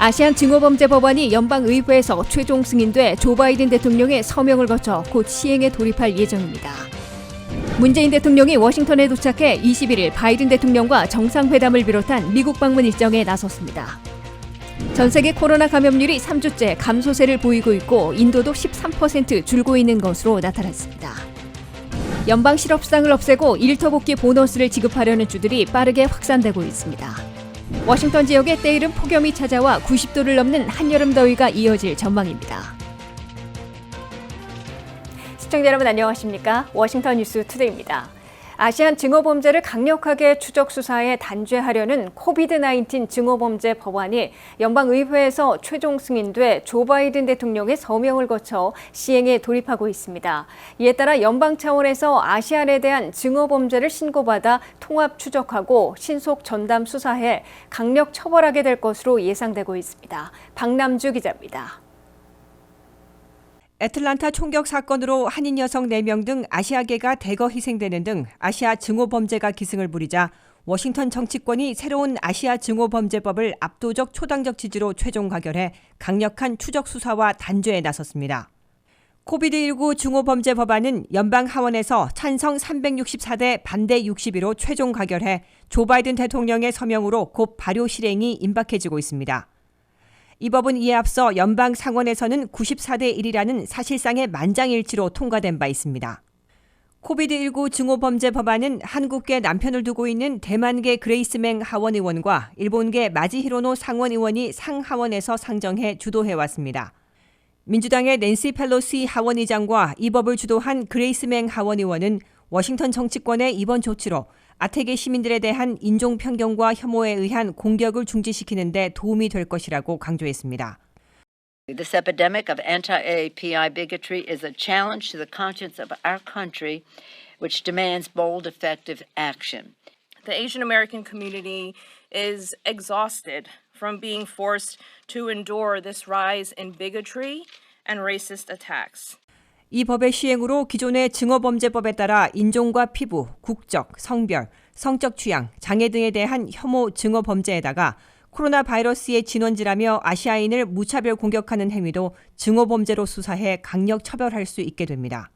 아시안 증오범죄 법안이 연방의회에서 최종 승인돼 조 바이든 대통령의 서명을 거쳐 곧 시행에 돌입할 예정입니다. 문재인 대통령이 워싱턴에 도착해 21일 바이든 대통령과 정상회담을 비롯한 미국 방문 일정에 나섰습니다. 전 세계 코로나 감염률이 3주째 감소세를 보이고 있고 인도도 13% 줄고 있는 것으로 나타났습니다. 연방 실업수당을 없애고 일터 복귀 보너스를 지급하려는 주들이 빠르게 확산되고 있습니다. 워싱턴 지역에 때이른 폭염이 찾아와 90도를 넘는 한여름 더위가 이어질 전망입니다. 시청자 여러분 안녕하십니까? 워싱턴 뉴스 투데이입니다. 아시안 증오범죄를 강력하게 추적 수사에 단죄하려는 코비드-19 증오범죄 법안이 연방의회에서 최종 승인돼 조 바이든 대통령의 서명을 거쳐 시행에 돌입하고 있습니다. 이에 따라 연방 차원에서 아시안에 대한 증오범죄를 신고받아 통합 추적하고 신속 전담 수사해 강력 처벌하게 될 것으로 예상되고 있습니다. 박남주 기자입니다. 애틀란타 총격 사건으로 한인 여성 4명 등 아시아계가 대거 희생되는 등 아시아 증오범죄가 기승을 부리자 워싱턴 정치권이 새로운 아시아 증오범죄법을 압도적 초당적 지지로 최종 가결해 강력한 추적 수사와 단죄에 나섰습니다. 코비드-19 증오범죄 법안은 연방 하원에서 찬성 364대 반대 62로 최종 가결해 조 바이든 대통령의 서명으로 곧 발효 실행이 임박해지고 있습니다. 이 법은 이에 앞서 연방 상원에서는 94대 1이라는 사실상의 만장일치로 통과된 바 있습니다. 코비드-19 증오범죄 법안은 한국계 남편을 두고 있는 대만계 그레이스맹 하원 의원과 일본계 마지히로노 상원 의원이 상하원에서 상정해 주도해왔습니다. 민주당의 낸시 펠로시 하원 의장과 이 법을 주도한 그레이스맹 하원 의원은 워싱턴 정치권의 이번 조치로 아태계 시민들에 대한 인종 편견과 혐오에 의한 공격을 중지시키는 데 도움이 될 것이라고 강조했습니다. This epidemic of anti-AAPI bigotry is a challenge to the conscience of our country, which demands bold, effective action. The Asian American community is exhausted from being forced to endure this rise in bigotry and racist attacks. 이 법의 시행으로 기존의 증오범죄법에 따라 인종과 피부, 국적, 성별, 성적 취향, 장애 등에 대한 혐오 증오범죄에다가 코로나 바이러스의 진원지라며 아시아인을 무차별 공격하는 행위도 증오범죄로 수사해 강력 처벌할 수 있게 됩니다.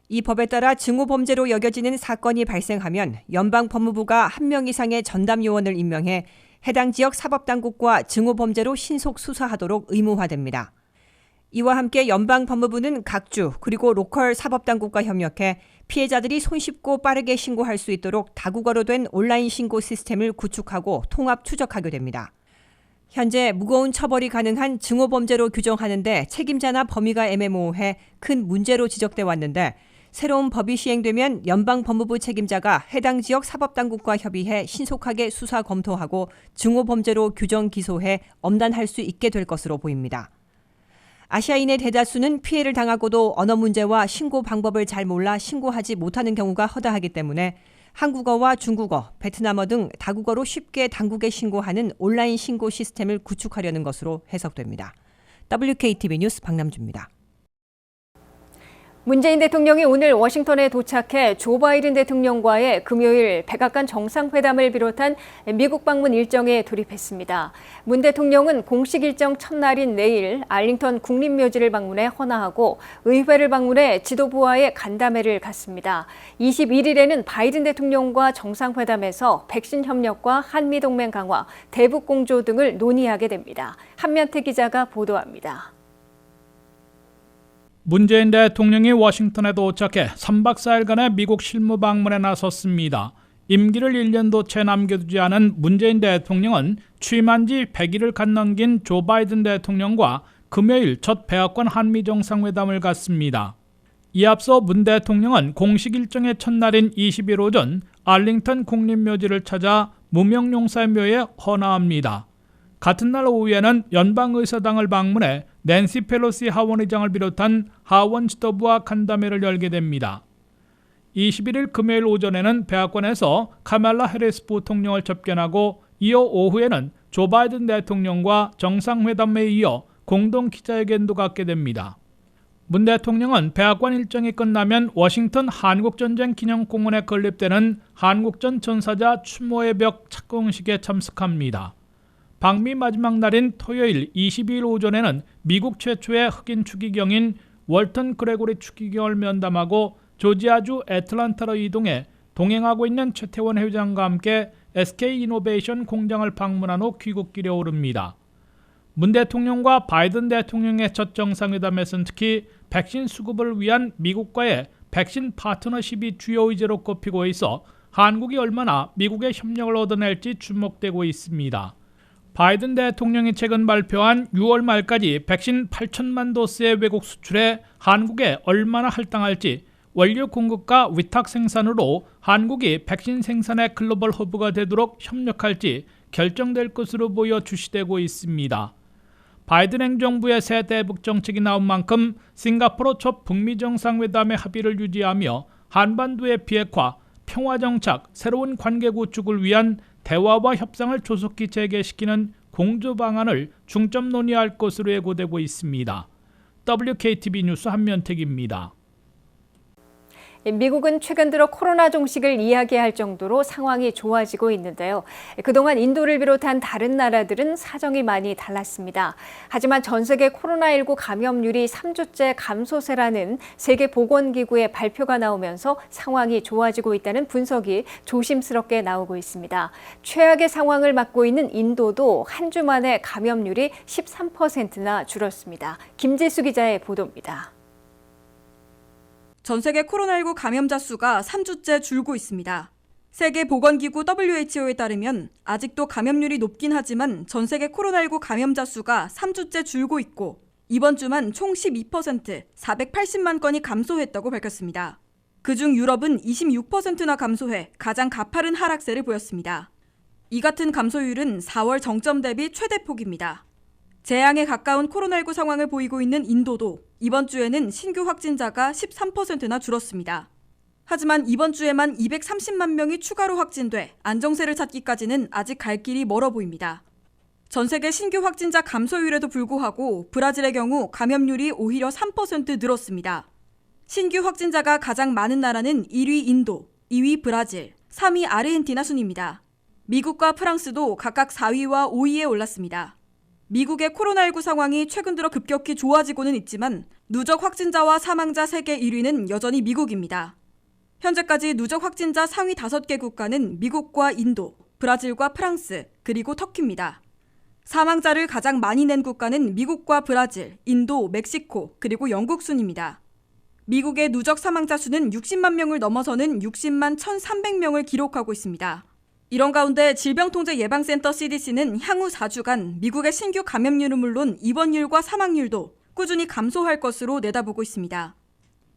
이 법에 따라 증오범죄로 여겨지는 사건이 발생하면 연방법무부가 1명 이상의 전담 요원을 임명해 해당 지역 사법당국과 증오범죄로 신속 수사하도록 의무화됩니다. 이와 함께 연방법무부는 각주 그리고 로컬 사법당국과 협력해 피해자들이 손쉽고 빠르게 신고할 수 있도록 다국어로 된 온라인 신고 시스템을 구축하고 통합 추적하게 됩니다. 현재 무거운 처벌이 가능한 증오범죄로 규정하는데 책임자나 범위가 애매모호해 큰 문제로 지적돼 왔는데 새로운 법이 시행되면 연방법무부 책임자가 해당 지역 사법당국과 협의해 신속하게 수사 검토하고 증오범죄로 규정 기소해 엄단할 수 있게 될 것으로 보입니다. 아시아인의 대다수는 피해를 당하고도 언어 문제와 신고 방법을 잘 몰라 신고하지 못하는 경우가 허다하기 때문에 한국어와 중국어, 베트남어 등 다국어로 쉽게 당국에 신고하는 온라인 신고 시스템을 구축하려는 것으로 해석됩니다. WKTV 뉴스 박남주입니다. 문재인 대통령이 오늘 워싱턴에 도착해 조 바이든 대통령과의 금요일 백악관 정상회담을 비롯한 미국 방문 일정에 돌입했습니다. 문 대통령은 공식 일정 첫날인 내일 알링턴 국립묘지를 방문해 헌화하고 의회를 방문해 지도부와의 간담회를 갖습니다. 21일에는 바이든 대통령과 정상회담에서 백신 협력과 한미동맹 강화, 대북 공조 등을 논의하게 됩니다. 한면태 기자가 보도합니다. 문재인 대통령이 워싱턴에 도착해 3박 4일간의 미국 실무 방문에 나섰습니다. 임기를 1년도 채 남겨두지 않은 문재인 대통령은 취임한 지 100일을 갓 넘긴 조 바이든 대통령과 금요일 첫 백악관 한미 정상회담을 갖습니다. 이에 앞서 문 대통령은 공식 일정의 첫날인 20일 오전 알링턴 국립묘지를 찾아 무명용사의 묘에 헌화합니다. 같은 날 오후에는 연방의사당을 방문해 낸시 펠로시 하원의장을 비롯한 하원 지도부와 간담회를 열게 됩니다. 21일 금요일 오전에는 백악관에서 카말라 해리스 부통령을 접견하고 이어 오후에는 조 바이든 대통령과 정상회담에 이어 공동 기자회견도 갖게 됩니다. 문 대통령은 백악관 일정이 끝나면 워싱턴 한국전쟁 기념공원에 건립되는 한국전 전사자 추모의 벽 착공식에 참석합니다. 방미 마지막 날인 토요일 22일 오전에는 미국 최초의 흑인 추기경인 월턴 그레고리 추기경을 면담하고 조지아주 애틀란타로 이동해 동행하고 있는 최태원 회장과 함께 SK이노베이션 공장을 방문한 후 귀국길에 오릅니다. 문 대통령과 바이든 대통령의 첫 정상회담에서는 특히 백신 수급을 위한 미국과의 백신 파트너십이 주요 의제로 꼽히고 있어 한국이 얼마나 미국의 협력을 얻어낼지 주목되고 있습니다. 바이든 대통령이 최근 발표한 6월 말까지 백신 8천만 도스의 외국 수출에 한국에 얼마나 할당할지, 원료 공급과 위탁 생산으로 한국이 백신 생산의 글로벌 허브가 되도록 협력할지 결정될 것으로 보여 주시되고 있습니다. 바이든 행정부의 새 대북 정책이 나온 만큼 싱가포르 첫 북미 정상회담의 합의를 유지하며 한반도의 비핵화, 평화 정착, 새로운 관계 구축을 위한 대화와 협상을 조속히 재개시키는 공조 방안을 중점 논의할 것으로 예고되고 있습니다. WKTV 뉴스 한면택입니다. 미국은 최근 들어 코로나 종식을 이야기할 정도로 상황이 좋아지고 있는데요. 그동안 인도를 비롯한 다른 나라들은 사정이 많이 달랐습니다. 하지만 전 세계 코로나19 감염률이 3주째 감소세라는 세계보건기구의 발표가 나오면서 상황이 좋아지고 있다는 분석이 조심스럽게 나오고 있습니다. 최악의 상황을 맞고 있는 인도도 한 주 만에 감염률이 13%나 줄었습니다. 김지수 기자의 보도입니다. 전 세계 코로나19 감염자 수가 3주째 줄고 있습니다. 세계보건기구 WHO에 따르면 아직도 감염률이 높긴 하지만 전 세계 코로나19 감염자 수가 3주째 줄고 있고 이번 주만 총 12%, 480만 건이 감소했다고 밝혔습니다. 그중 유럽은 26%나 감소해 가장 가파른 하락세를 보였습니다. 이 같은 감소율은 4월 정점 대비 최대폭입니다. 재앙에 가까운 코로나19 상황을 보이고 있는 인도도 이번 주에는 신규 확진자가 13%나 줄었습니다. 하지만 이번 주에만 230만 명이 추가로 확진돼 안정세를 찾기까지는 아직 갈 길이 멀어 보입니다. 전 세계 신규 확진자 감소율에도 불구하고 브라질의 경우 감염률이 오히려 3% 늘었습니다. 신규 확진자가 가장 많은 나라는 1위 인도, 2위 브라질, 3위 아르헨티나 순입니다. 미국과 프랑스도 각각 4위와 5위에 올랐습니다. 미국의 코로나19 상황이 최근 들어 급격히 좋아지고는 있지만 누적 확진자와 사망자 세계 1위는 여전히 미국입니다. 현재까지 누적 확진자 상위 5개 국가는 미국과 인도, 브라질과 프랑스, 그리고 터키입니다. 사망자를 가장 많이 낸 국가는 미국과 브라질, 인도, 멕시코, 그리고 영국 순입니다. 미국의 누적 사망자 수는 60만 명을 넘어서는 60만 1,300명을 기록하고 있습니다. 이런 가운데 질병통제예방센터 CDC는 향후 4주간 미국의 신규 감염률은 물론 입원율과 사망률도 꾸준히 감소할 것으로 내다보고 있습니다.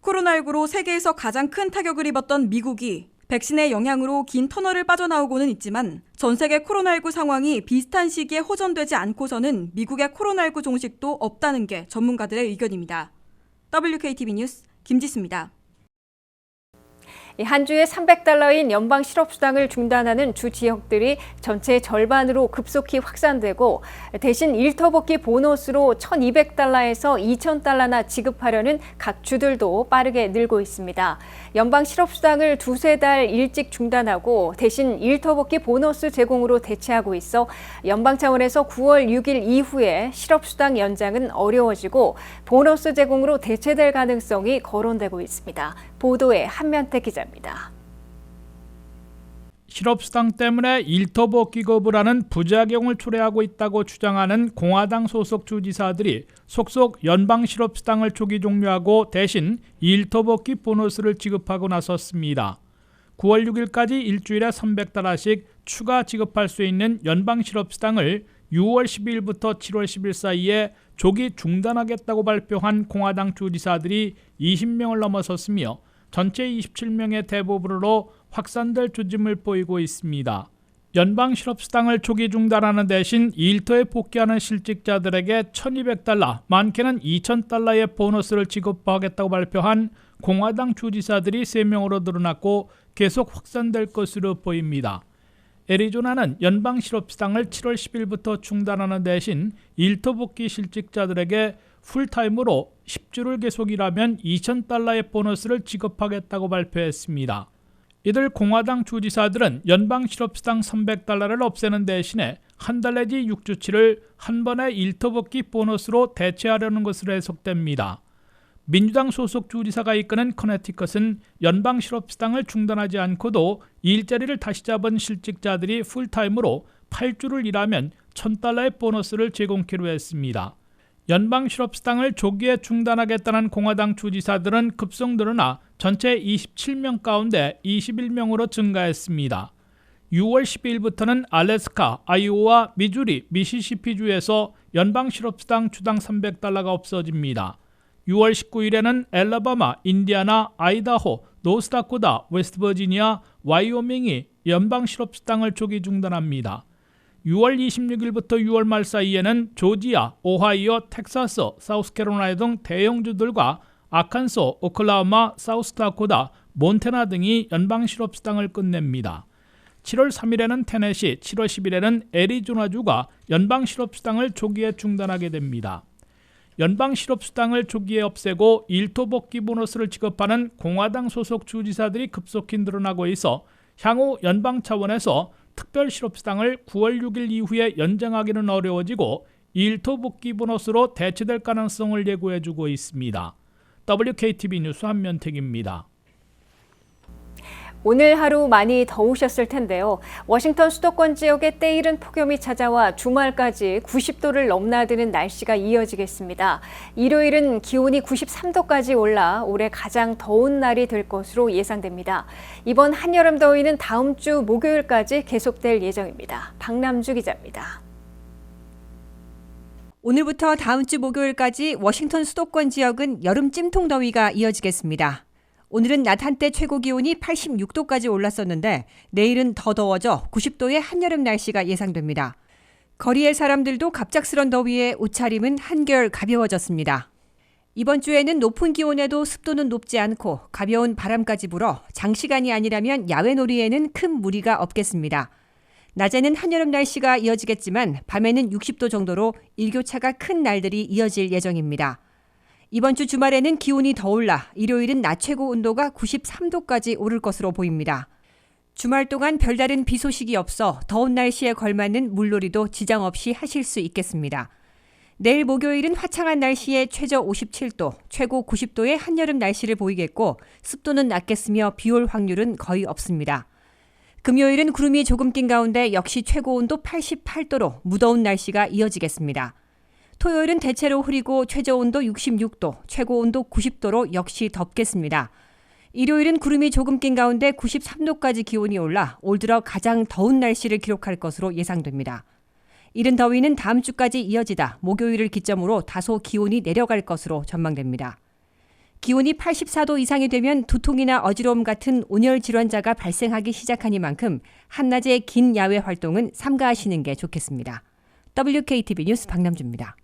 코로나19로 세계에서 가장 큰 타격을 입었던 미국이 백신의 영향으로 긴 터널을 빠져나오고는 있지만 전 세계 코로나19 상황이 비슷한 시기에 호전되지 않고서는 미국의 코로나19 종식도 없다는 게 전문가들의 의견입니다. WKTV 뉴스 김지수입니다. 한 주에 $300인 연방 실업수당을 중단하는 주 지역들이 전체의 절반으로 급속히 확산되고 대신 일터벗기 보너스로 $1,200에서 $2,000나 지급하려는 각 주들도 빠르게 늘고 있습니다. 연방 실업수당을 두세 달 일찍 중단하고 대신 일터벗기 보너스 제공으로 대체하고 있어 연방 차원에서 9월 6일 이후에 실업수당 연장은 어려워지고 보너스 제공으로 대체될 가능성이 거론되고 있습니다. 보도에 한면택 기자입니다. 실업수당 때문에 일터벗기 거부라는 부작용을 초래하고 있다고 주장하는 공화당 소속 주지사들이 속속 연방 실업수당을 조기 종료하고 대신 일터벗기 보너스를 지급하고 나섰습니다. 9월 6일까지 일주일에 $300씩 추가 지급할 수 있는 연방 실업수당을 6월 12일부터 7월 10일 사이에 조기 중단하겠다고 발표한 공화당 주지사들이 20명을 넘어섰으며 전체 27명의 대부분으로 확산될 조짐을 보이고 있습니다. 연방 실업수당을 조기 중단하는 대신 일터에 복귀하는 실직자들에게 $1,200, 많게는 $2,000의 보너스를 지급하겠다고 발표한 공화당 주지사들이 3명으로 늘어났고 계속 확산될 것으로 보입니다. 애리조나는 연방 실업수당을 7월 10일부터 중단하는 대신 일터 복귀 실직자들에게 풀타임으로 10주를 계속 일하면 $2,000의 보너스를 지급하겠다고 발표했습니다. 이들 공화당 주지사들은 연방 실업수당 $300를 없애는 대신에 한 달 내지 6주치를 한 번의 일터벗기 보너스로 대체하려는 것으로 해석됩니다. 민주당 소속 주지사가 이끄는 커네티컷은 연방 실업수당을 중단하지 않고도 일자리를 다시 잡은 실직자들이 풀타임으로 8주를 일하면 $1,000의 보너스를 제공키로 했습니다. 연방 실업수당을 조기에 중단하겠다는 공화당 주지사들은 급속 늘어나 전체 27명 가운데 21명으로 증가했습니다. 6월 12일부터는 알래스카, 아이오와 미주리, 미시시피주에서 연방 실업수당 주당 $300가 없어집니다. 6월 19일에는 엘라바마, 인디아나, 아이다호, 노스다코다, 웨스트버지니아, 와이오밍이 연방 실업수당을 조기 중단합니다. 6월 26일부터 6월 말 사이에는 조지아, 오하이오, 텍사스, 사우스캐롤라이나 등 대형주들과 아칸소, 오클라호마, 사우스다코다, 몬태나 등이 연방 실업수당을 끝냅니다. 7월 3일에는 테네시, 7월 10일에는 애리조나주가 연방 실업수당을 조기에 중단하게 됩니다. 연방 실업수당을 조기에 없애고 일토복귀 보너스를 지급하는 공화당 소속 주지사들이 급속히 늘어나고 있어 향후 연방 차원에서 특별 실업수당을 9월 6일 이후에 연장하기는 어려워지고 일토복귀 보너스로 대체될 가능성을 예고해주고 있습니다. WKTV 뉴스 한면택입니다. 오늘 하루 많이 더우셨을 텐데요. 워싱턴 수도권 지역에 때이른 폭염이 찾아와 주말까지 90도를 넘나드는 날씨가 이어지겠습니다. 일요일은 기온이 93도까지 올라 올해 가장 더운 날이 될 것으로 예상됩니다. 이번 한여름 더위는 다음 주 목요일까지 계속될 예정입니다. 박남주 기자입니다. 오늘부터 다음 주 목요일까지 워싱턴 수도권 지역은 여름 찜통 더위가 이어지겠습니다. 오늘은 낮 한때 최고 기온이 86도까지 올랐었는데 내일은 더 더워져 90도의 한여름 날씨가 예상됩니다. 거리의 사람들도 갑작스런 더위에 옷차림은 한결 가벼워졌습니다. 이번 주에는 높은 기온에도 습도는 높지 않고 가벼운 바람까지 불어 장시간이 아니라면 야외 놀이에는 큰 무리가 없겠습니다. 낮에는 한여름 날씨가 이어지겠지만 밤에는 60도 정도로 일교차가 큰 날들이 이어질 예정입니다. 이번 주 주말에는 기온이 더 올라 일요일은 낮 최고 온도가 93도까지 오를 것으로 보입니다. 주말 동안 별다른 비 소식이 없어 더운 날씨에 걸맞는 물놀이도 지장 없이 하실 수 있겠습니다. 내일 목요일은 화창한 날씨에 최저 57도, 최고 90도의 한여름 날씨를 보이겠고 습도는 낮겠으며 비올 확률은 거의 없습니다. 금요일은 구름이 조금 낀 가운데 역시 최고 온도 88도로 무더운 날씨가 이어지겠습니다. 토요일은 대체로 흐리고 최저 온도 66도, 최고 온도 90도로 역시 덥겠습니다. 일요일은 구름이 조금 낀 가운데 93도까지 기온이 올라 올 들어 가장 더운 날씨를 기록할 것으로 예상됩니다. 이른 더위는 다음 주까지 이어지다 목요일을 기점으로 다소 기온이 내려갈 것으로 전망됩니다. 기온이 84도 이상이 되면 두통이나 어지러움 같은 온열 질환자가 발생하기 시작하니만큼 한낮의 긴 야외 활동은 삼가하시는 게 좋겠습니다. WKTV 뉴스 박남주입니다.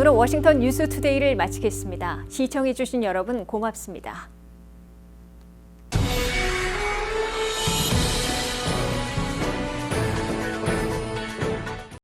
이상으로 워싱턴 뉴스투데이를 마치겠습니다. 시청해주신 여러분 고맙습니다.